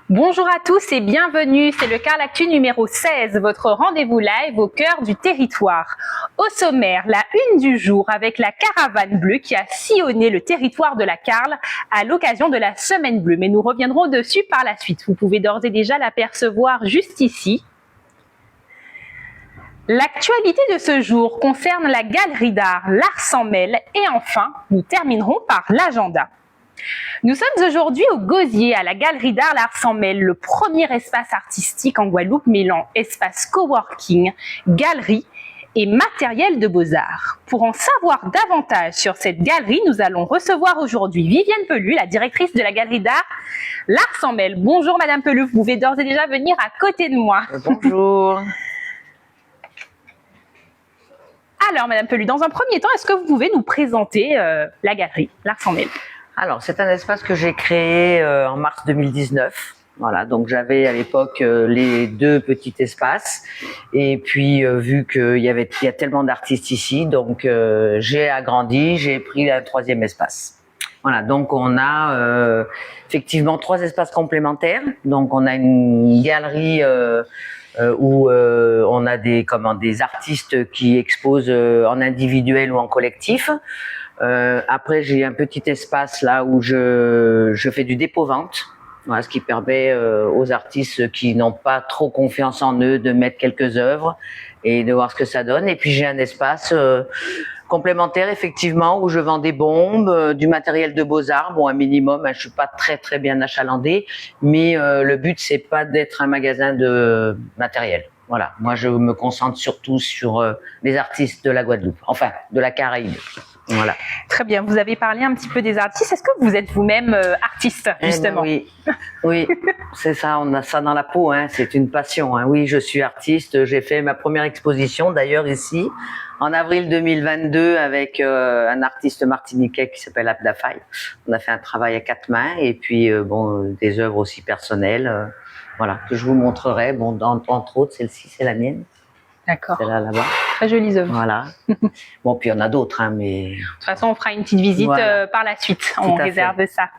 Bonjour à tous et bienvenue, c'est le Carl Actu numéro 16, votre rendez-vous live au cœur du territoire. Au sommaire, la une du jour avec la caravane bleue qui a sillonné le territoire de la Carle à l'occasion de la Semaine bleue. Mais nous reviendrons dessus par la suite. Vous pouvez d'ores et déjà l'apercevoir juste ici. L'actualité de ce jour concerne la galerie d'art L'Art s'en mêle et enfin, nous terminerons par l'agenda. Nous sommes aujourd'hui au Gosier, à la Galerie d'Art L'Art s'en mêle, le premier espace artistique en Guadeloupe mêlant espace coworking, galerie et matériel de beaux-arts. Pour en savoir davantage sur cette galerie, nous allons recevoir aujourd'hui Viviane Pelu, la directrice de la Galerie d'Art L'Art s'en mêle. Bonjour Madame Pelu, vous pouvez d'ores et déjà venir à côté de moi. Bonjour. Alors Madame Pelu, dans un premier temps, est-ce que vous pouvez nous présenter la Galerie L'Art s'en mêle? Alors, c'est un espace que j'ai créé en mars 2019. Voilà, donc j'avais à l'époque les deux petits espaces. Et puis, vu qu'il y a tellement d'artistes ici, donc j'ai agrandi, j'ai pris un troisième espace. Voilà, donc on a effectivement 3 espaces complémentaires. Donc, on a une galerie où on a des artistes qui exposent en individuel ou en collectif. Après, j'ai un petit espace là où je fais du dépôt-vente, voilà, ce qui permet aux artistes qui n'ont pas trop confiance en eux de mettre quelques œuvres et de voir ce que ça donne. Et puis j'ai un espace complémentaire effectivement où je vends des bombes, du matériel de beaux-arts, bon un minimum, hein, je suis pas très bien achalandée, mais le but c'est pas d'être un magasin de matériel. Voilà, moi je me concentre surtout sur les artistes de la Guadeloupe, enfin de la Caraïbe. Voilà. Très bien, vous avez parlé un petit peu des artistes. Est-ce que vous êtes vous-même artiste, justement? Oui, c'est ça, on a ça dans la peau, hein, c'est une passion. Hein. Oui, je suis artiste, j'ai fait ma première exposition d'ailleurs ici, en avril 2022 avec un artiste martiniquais qui s'appelle Abda Faye. On a fait un travail à 4 mains et puis des œuvres aussi personnelles, voilà, que je vous montrerai. Bon, entre autres, celle-ci, c'est la mienne. D'accord. C'est là-bas. Très jolies œuvres. Voilà. Bon, puis il y en a d'autres, hein, mais... De toute façon, on fera une petite visite par la suite. On réserve ça.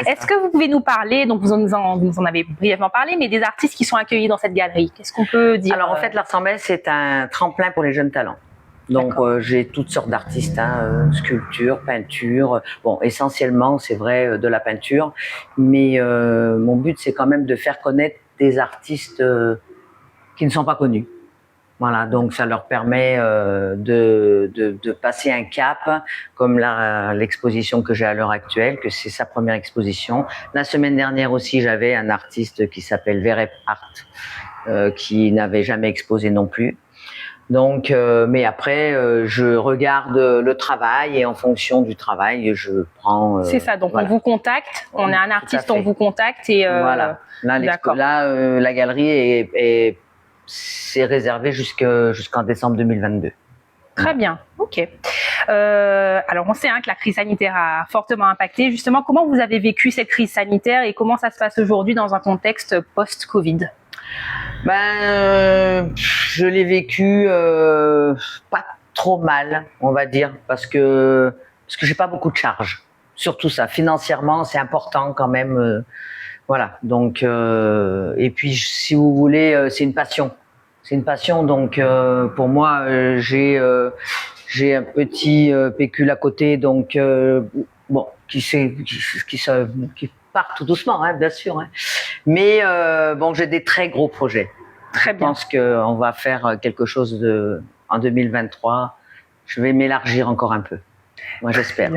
Est-ce que vous pouvez nous parler, donc vous en avez brièvement parlé, mais des artistes qui sont accueillis dans cette galerie? Qu'est-ce qu'on peut dire? Alors, en fait, l'Art s'en mêle, c'est un tremplin pour les jeunes talents. Donc, j'ai toutes sortes d'artistes, hein, sculpture, peinture. Bon, essentiellement, c'est vrai, de la peinture. Mais mon but, c'est quand même de faire connaître des artistes qui ne sont pas connus. Voilà, donc ça leur permet de passer un cap, comme l'exposition que j'ai à l'heure actuelle, que c'est sa première exposition. La semaine dernière aussi, j'avais un artiste qui s'appelle Verep Art, qui n'avait jamais exposé non plus. Donc, mais après, je regarde le travail et en fonction du travail, je prends. C'est ça. Donc voilà. On vous contacte. On est un artiste, on vous contacte et voilà. Là, la galerie c'est réservé jusqu'en décembre 2022. Très bien, ok. Alors on sait que la crise sanitaire a fortement impacté. Justement, comment vous avez vécu cette crise sanitaire et comment ça se passe aujourd'hui dans un contexte post-Covid? Je l'ai vécu pas trop mal, on va dire, parce que j'ai pas beaucoup de charges. Surtout ça, financièrement, c'est important quand même. Voilà, donc et puis si vous voulez, c'est une passion. C'est une passion, donc pour moi, j'ai un petit pécule à côté, donc bon, qui part tout doucement, hein, bien sûr. Hein. Mais bon, j'ai des très gros projets. Très bien. Je pense qu'on va faire quelque chose en 2023. Je vais m'élargir encore un peu. Moi, j'espère.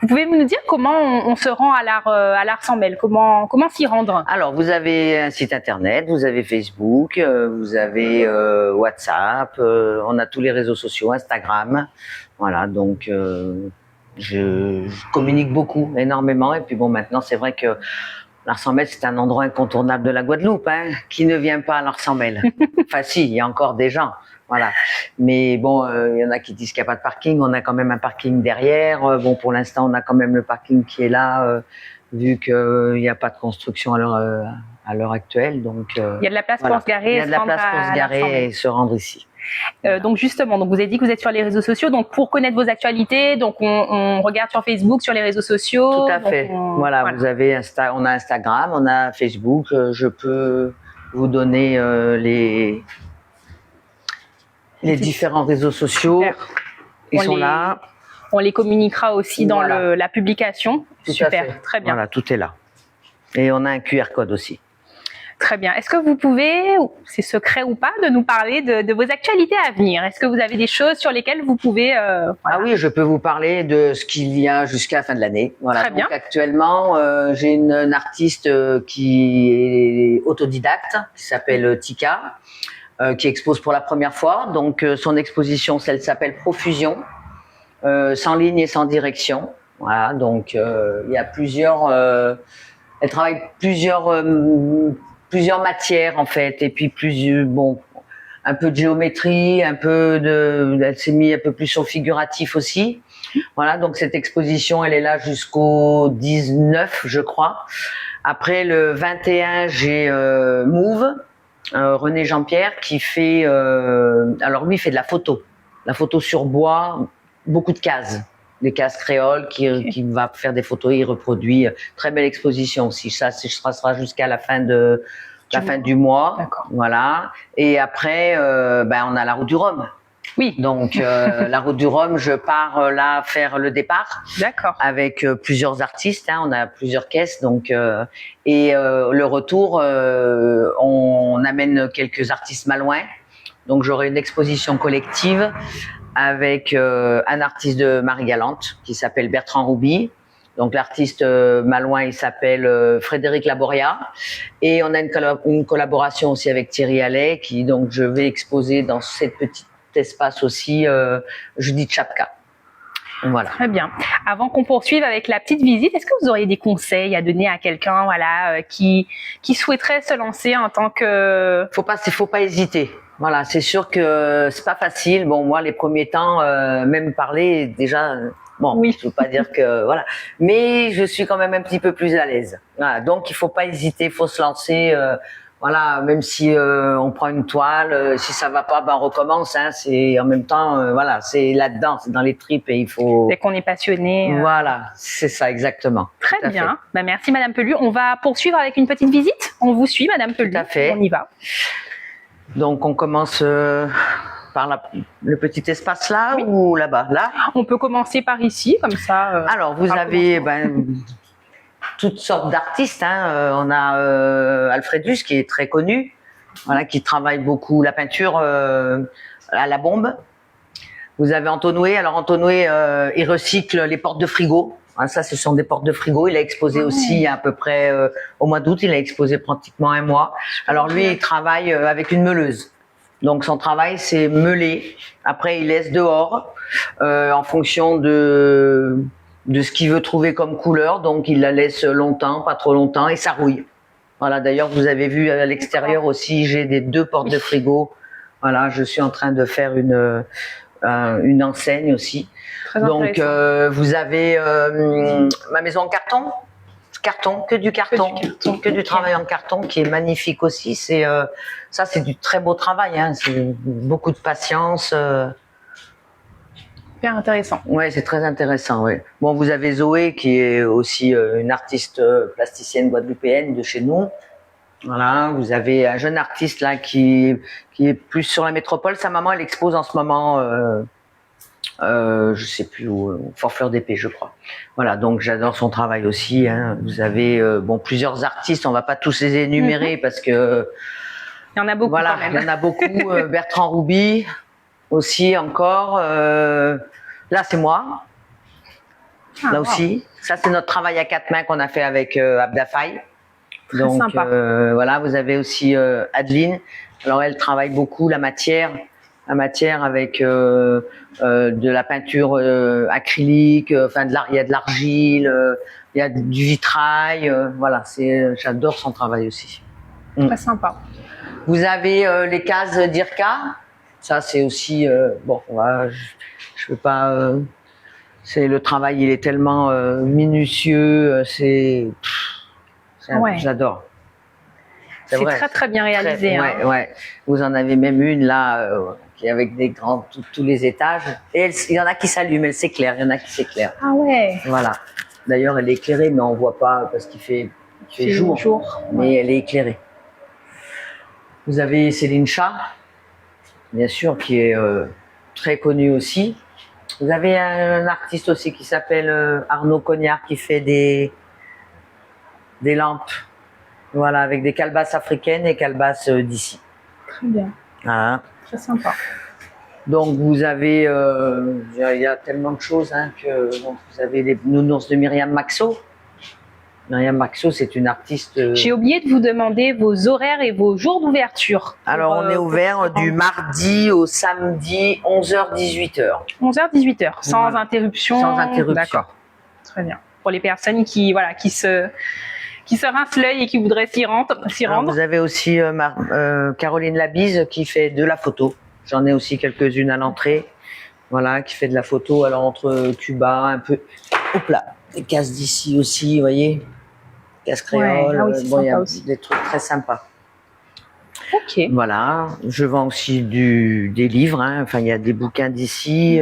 Vous pouvez nous dire comment on se rend à l'Art s'en mêle? Comment s'y rendre? Alors, vous avez un site internet, vous avez Facebook, vous avez WhatsApp, on a tous les réseaux sociaux, Instagram. Voilà, donc je communique beaucoup, énormément. Et puis bon, maintenant, c'est vrai que l'Art s'en mêle, c'est un endroit incontournable de la Guadeloupe. Hein. Qui ne vient pas à l'Art s'en mêle? Enfin, si, il y a encore des gens. Voilà. Mais bon, il y en a qui disent qu'il n'y a pas de parking. On a quand même un parking derrière. Bon, pour l'instant, on a quand même le parking qui est là, vu qu'il n'y a pas de construction à l'heure actuelle. Donc, il y a de la place voilà. pour se garer. Il y a de la place pour se garer et se rendre ici. Donc justement, donc vous avez dit que vous êtes sur les réseaux sociaux. Donc pour connaître vos actualités, donc on regarde sur Facebook, sur les réseaux sociaux. Tout à fait. Voilà, vous avez on a Instagram, on a Facebook. Je peux vous donner les différents réseaux sociaux. Super. Ils sont là. On les communiquera aussi dans la publication. Tout Super, à fait. très bien. Voilà, tout est là. Et on a un QR code aussi. Très bien. Est-ce que vous pouvez, c'est secret ou pas, de nous parler de vos actualités à venir? Est-ce que vous avez des choses sur lesquelles vous pouvez... voilà. Ah oui, je peux vous parler de ce qu'il y a jusqu'à la fin de l'année. Voilà. Très bien. Donc, actuellement, j'ai une artiste qui est autodidacte, qui s'appelle Tika, qui expose pour la première fois. Donc, son exposition, elle s'appelle Profusion, sans ligne et sans direction. Voilà. Donc, il y a plusieurs... elle travaille plusieurs matières en fait, et puis un peu de géométrie, elle s'est mis un peu plus sur le figuratif aussi. Voilà, donc cette exposition, elle est là jusqu'au 19, je crois. Après le 21, j'ai Mouve, René Jean-Pierre, qui fait, alors lui, il fait de la photo sur bois, beaucoup de cases. Des cases créoles qui va faire des photos, il reproduit. Très belle exposition aussi. Ça sera jusqu'à la fin du mois. D'accord. Voilà. Et après, on a la route du Rhum. Oui. Donc la route du Rhum, je pars là faire le départ. D'accord. Avec plusieurs artistes. Hein, on a plusieurs caisses. Donc et le retour, on amène quelques artistes malouins. Donc j'aurai une exposition collective avec un artiste de Marie-Galante qui s'appelle Bertrand Rouby. Donc l'artiste malouin, il s'appelle Frédéric Laboria. Et on a une collaboration aussi avec Thierry Allais, donc je vais exposer dans cet petit espace aussi Judith Chapka. Voilà. Très bien. Avant qu'on poursuive avec la petite visite, est-ce que vous auriez des conseils à donner à quelqu'un, voilà, qui souhaiterait se lancer en tant que... Faut pas hésiter. Voilà, c'est sûr que c'est pas facile. Bon, moi, les premiers temps, même parler, déjà, bon, oui. Je veux pas dire que, voilà. Mais je suis quand même un petit peu plus à l'aise. Voilà, donc, il faut pas hésiter, il faut se lancer. Voilà, même si on prend une toile, si ça va pas, on recommence. Hein, c'est en même temps, voilà, c'est là-dedans, c'est dans les tripes et il faut. Dès qu'on est passionné. Voilà, c'est ça exactement. Très bien. Merci Madame Pellu. On va poursuivre avec une petite visite. On vous suit, Madame Pellu. Tout à fait. On y va. Donc on commence par le petit espace là, oui. Ou là-bas? Là. On peut commencer par ici, comme ça. Alors vous avez toutes sortes d'artistes. Hein. On a Alfredus qui est très connu, voilà, qui travaille beaucoup la peinture à la bombe. Vous avez Antonoué. Alors Antonoué, il recycle les portes de frigo. Hein, ça, ce sont des portes de frigo. Il a exposé aussi il y a à peu près au mois d'août. Il a exposé pratiquement un mois. Alors lui, il travaille avec une meuleuse. Donc son travail, c'est meuler. Après, il laisse dehors en fonction de ce qu'il veut trouver comme couleur. Donc il la laisse longtemps, pas trop longtemps, et ça rouille. Voilà. D'ailleurs, vous avez vu à l'extérieur aussi, j'ai deux portes de frigo. Voilà, je suis en train de faire une enseigne aussi. Donc vous avez ma maison en carton, que du carton, que du travail en carton qui est magnifique aussi. C'est ça, c'est du très beau travail. Hein. C'est beaucoup de patience. Super intéressant. Ouais, c'est très intéressant. Ouais. Bon, vous avez Zoé qui est aussi une artiste plasticienne guadeloupéenne de chez nous. Voilà, vous avez un jeune artiste là qui est plus sur la métropole. Sa maman, elle expose en ce moment. Je sais plus où, Fort Fleur d'Épée, je crois. Voilà, donc j'adore son travail aussi. Hein. Vous avez plusieurs artistes, on va pas tous les énumérer parce que il y en a beaucoup. Voilà, quand même. Il y en a beaucoup. Bertrand Rouby aussi encore. Là, c'est moi. Là aussi. Ça, c'est notre travail à quatre mains qu'on a fait avec Abdafai. Donc voilà, vous avez aussi Adeline. Alors elle travaille beaucoup la matière avec de la peinture acrylique, il y a de l'argile, il y a du vitrail, voilà, j'adore son travail aussi. Très sympa. Vous avez les cases d'Irka. Ça, c'est aussi bon. Je peux pas. C'est le travail, il est tellement minutieux. Ouais. J'adore. C'est très très bien réalisé. Ouais, ouais. Vous en avez même une là, qui est avec des grands tous les étages. Et il y en a qui s'allument, elle s'éclaire. Il y en a qui s'éclairent. Ah ouais. Voilà. D'ailleurs, elle est éclairée, mais on voit pas parce qu'il fait jour. Mais elle est éclairée. Vous avez Céline Chat, bien sûr, qui est très connue aussi. Vous avez un artiste aussi qui s'appelle Arnaud Cognard, qui fait des lampes. Voilà, avec des calebasses africaines et calebasses d'ici. Très bien. Voilà. Très sympa. Donc vous avez, il y a tellement de choses que donc, vous avez les nounours de Myriam Maxo. Myriam Maxo, c'est une artiste. J'ai oublié de vous demander vos horaires et vos jours d'ouverture. Alors on est ouvert du mardi au samedi 11h 18h. 11h 18h, sans interruption. Sans interruption. D'accord. Très bien. Pour les personnes qui se rincent l'œil et qui voudraient s'y rendre. Vous avez aussi Caroline Labise qui fait de la photo. J'en ai aussi quelques-unes à l'entrée. Voilà, qui fait de la photo. Alors entre Cuba, un peu. Hop là, des cases d'ici aussi, vous voyez. Casse créole. Ouais. Ah oui, Bon, il y a aussi. des trucs très sympas. Ok. Voilà, je vends aussi des livres. Enfin, il y a des bouquins d'ici.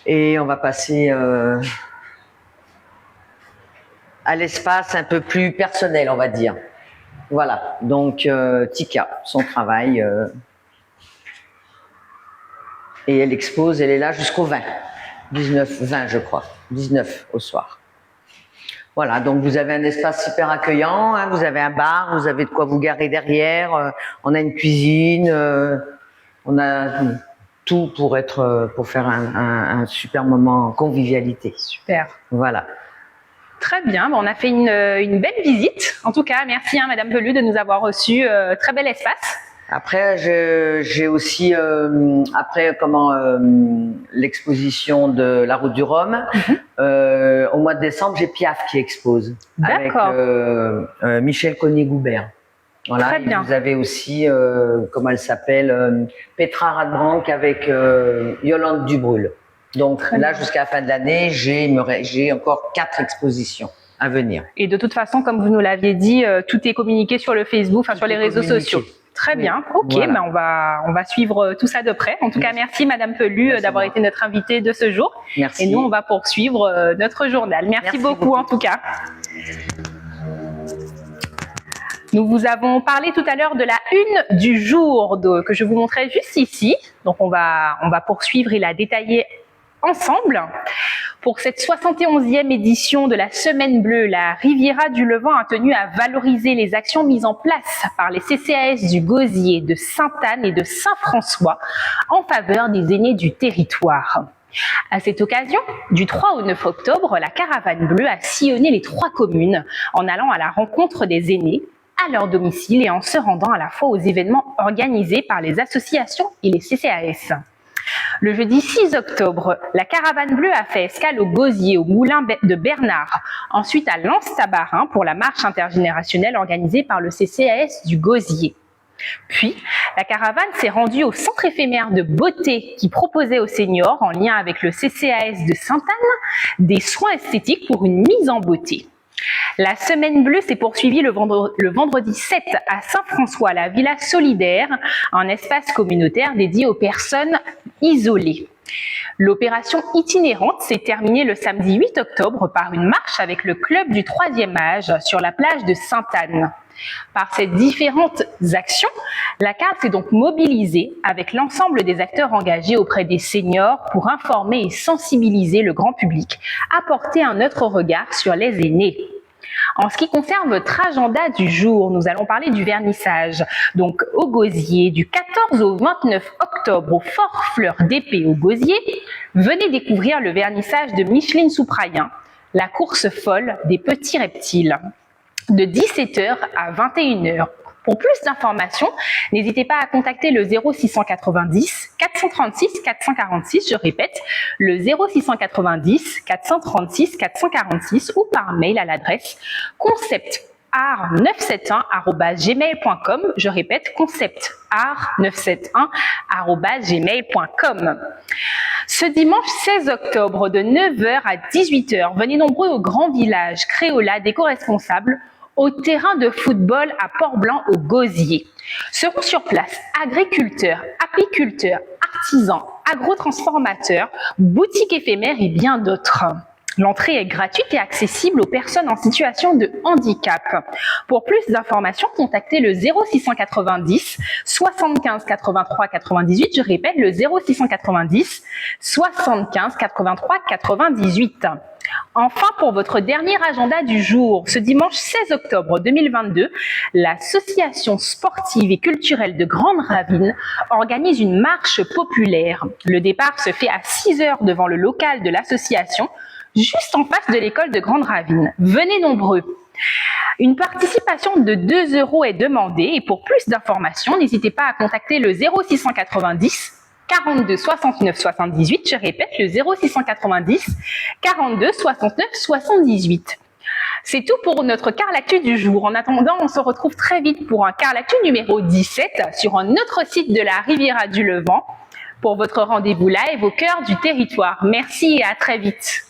Et on va passer à l'espace un peu plus personnel, on va dire. Voilà, donc Tika, son travail. Et elle expose, elle est là jusqu'au 20. 20 je crois. 19 au soir. Voilà, donc vous avez un espace super accueillant, vous avez un bar, vous avez de quoi vous garer derrière, on a une cuisine, on a tout pour faire un super moment en convivialité. Super. Voilà. Très bien, on a fait une belle visite. En tout cas, merci Madame Pellu de nous avoir reçus. Très bel espace. Après, j'ai aussi l'exposition de la Route du Rhum. Au mois de décembre, j'ai Piaf qui expose avec Michel Cognier-Goubert. Voilà. Très bien. Vous avez aussi comment elle s'appelle, Petra Radbrandt avec Yolande Dubrul. Donc là, jusqu'à la fin de l'année, j'ai encore 4 expositions à venir. Et de toute façon, comme vous nous l'aviez dit, tout est communiqué sur le Facebook, sur les réseaux sociaux. Très bien, ok, voilà. Ben on va suivre tout ça de près. En tout cas, merci Madame Pellu d'avoir été notre invitée de ce jour. Merci. Et nous, on va poursuivre notre journal. Merci beaucoup en tout cas. Nous vous avons parlé tout à l'heure de la une du jour que je vous montrais juste ici. Donc on va poursuivre et la détailler ensemble. Pour cette 71e édition de la Semaine Bleue, la Riviera du Levant a tenu à valoriser les actions mises en place par les CCAS du Gosier, de Sainte-Anne et de Saint-François en faveur des aînés du territoire. À cette occasion, du 3 au 9 octobre, la Caravane Bleue a sillonné les 3 communes en allant à la rencontre des aînés à leur domicile et en se rendant à la fois aux événements organisés par les associations et les CCAS. Le jeudi 6 octobre, la Caravane Bleue a fait escale au Gosier, au moulin de Bernard, ensuite à Lens-Tabarin pour la marche intergénérationnelle organisée par le CCAS du Gosier. Puis, la caravane s'est rendue au centre éphémère de beauté qui proposait aux seniors, en lien avec le CCAS de Sainte-Anne, des soins esthétiques pour une mise en beauté. La Semaine Bleue s'est poursuivie le vendredi 7 à Saint-François, à la Villa Solidaire, un espace communautaire dédié aux personnes isolées. L'opération itinérante s'est terminée le samedi 8 octobre par une marche avec le club du 3e âge sur la plage de Sainte-Anne. Par ces différentes actions, la CAD s'est donc mobilisée avec l'ensemble des acteurs engagés auprès des seniors pour informer et sensibiliser le grand public, apporter un autre regard sur les aînés. En ce qui concerne votre agenda du jour, nous allons parler du vernissage. Donc au Gosier, du 14 au 29 octobre au Fort Fleur d'Épée au Gosier, venez découvrir le vernissage de Micheline Souprayen, la course folle des petits reptiles, de 17h à 21h. Pour plus d'informations, n'hésitez pas à contacter le 0690 436 446, je répète, le 0690 436 446 ou par mail à l'adresse conceptart971@gmail.com. Je répète, conceptart971@gmail.com. Ce dimanche 16 octobre de 9h à 18h, venez nombreux au Grand Village Créola d'éco-responsables au terrain de football à Port-Blanc au Gosier. Seront sur place agriculteurs, apiculteurs, artisans, agrotransformateurs, boutiques éphémères et bien d'autres. L'entrée est gratuite et accessible aux personnes en situation de handicap. Pour plus d'informations, contactez le 0690 75 83 98. Je répète, le 0690 75 83 98. Enfin, pour votre dernier agenda du jour, ce dimanche 16 octobre 2022, l'association sportive et culturelle de Grande Ravine organise une marche populaire. Le départ se fait à 6h devant le local de l'association, juste en face de l'école de Grande Ravine. Venez nombreux. Une participation de 2 € est demandée et pour plus d'informations, n'hésitez pas à contacter le 0690 42 69 78. Je répète, le 0690 42 69 78. C'est tout pour notre Carlactu du jour. En attendant, on se retrouve très vite pour un Carlactu numéro 17 sur un autre site de la Riviera du Levant pour votre rendez-vous live au cœur du territoire. Merci et à très vite.